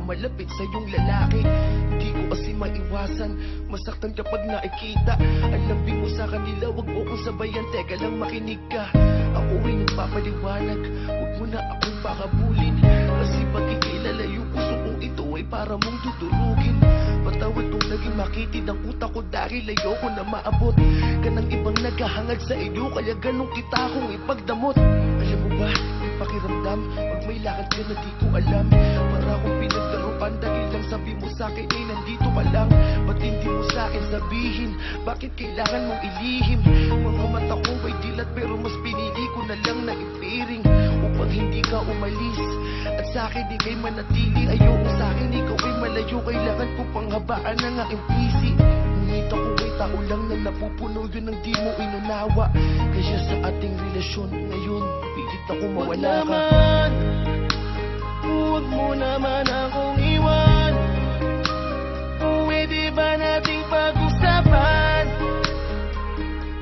malapit sa iyong lalaki. Hindi ko kasi maiwasan masaktan kapag nakikita ang lambing mo sa kanila. Wag mo kong sabayan, teka lang makinig ka. Ako ay nagpapaliwanag, wag mo na akong pakabulin. Kasi pagkikilala yung puso kong ito ay para mong dudurugin. Patawad kung naging makitid ang utak ko dahil ayoko na maabot ka ng ibang naghahangad sa iyo, kaya ganun kita kong ipagdamot. Alam mo ba, may pakiramdam pag may lakad ka na di ko alam. Para akong pinagdarupan dahil lang sabi mo sa'kin ay nandito ka lang. Ba't hindi mo sa'kin sabihin, bakit kailangan mong ilihim? Mga mata ko ay dilat pero mas pinili ko na lang na ipiring upang hindi ka umalis at sa'kin di kay manatili. Ayoko sa'kin ikaw ay malayo, kailangan ko pang habaan ng aking pisi. Ngunit ako ay tao lang na napupuno, yun ang di mo inunawa. Kaya sa ating relasyon ngayon, pilit ako mawala ka. Huwag mo naman akong iwan. Pwede ba nating pag-usapan?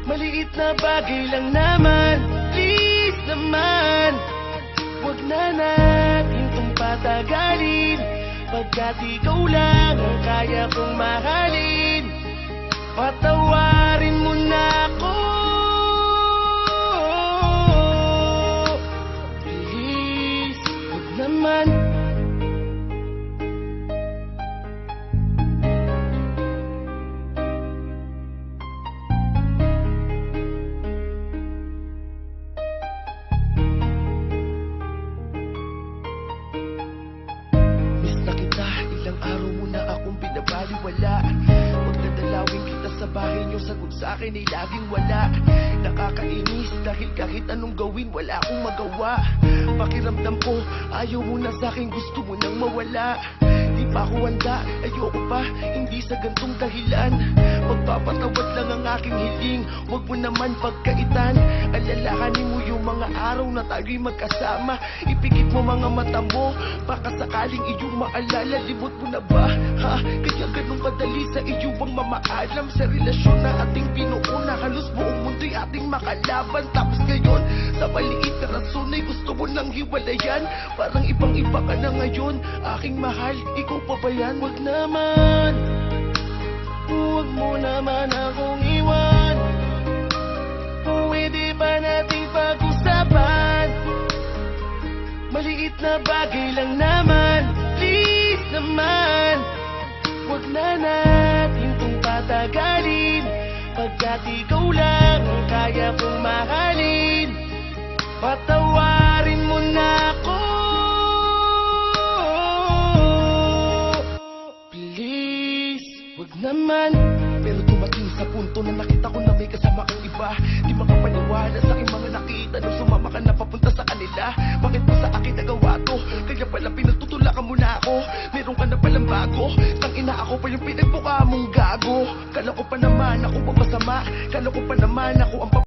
Maliit na bagay lang naman, please naman. Huwag na natin itong patagalin, pagkat ikaw lang ang kaya kong mahalin. Patawarin mo na ako, please, huwag naman. Miss na kita, ilang araw mo na akong binabaliwala. Pagdadalawin kita sa bahay niyo, sagot sa akin ay laging wala. Nakakainis dahil kahit anong gawin wala akong magawa. Pakiramdam ko, ayaw mo na sa'kin, gusto mo nang mawala. Di pa ako handa, ayoko pa, hindi sa gantong dahilan. Magpapatawad lang ang aking hiling, wag mo naman pagkaitan. Alalahanin mo yung mga araw na tayo'y magkasama. Ipikit mo mga mata mo, baka sakaling iyong maalala. Limot mo na ba, ha? Kaya ganun kadali sa iyo bang mamaalam sa relasyon na ating pinuuna. Halos buong mundo'y ating makalaban, tapos ngayon sa maliit na rason ay gusto mo nang hiwalayan. Parang ibang iba ka na ngayon, aking mahal, ikaw pa ba yan? Huwag naman, huwag mo naman akong iwan. Pwede ba nating pag-usapan? Maliit na bagay lang naman, please naman. Huwag na natin itong patagalin, pagkat ikaw lang ang kaya kong mahalin. Patawarin mo na ako, please, huwag naman. Pero dumating sa punto na nakita ko na may kasama kang iba. Di makapaniwala sa aking mga nakita nung sumama ka na papunta sa kanila. Bakit mo sa akin nagawa to? Kaya pala pinagtutulakan mo na ako. Meron ka na palang bago, tangina ako pa yung pinagbuka mong gago. Kala ko pa naman ako ba masama? Kala ko pa naman ako ang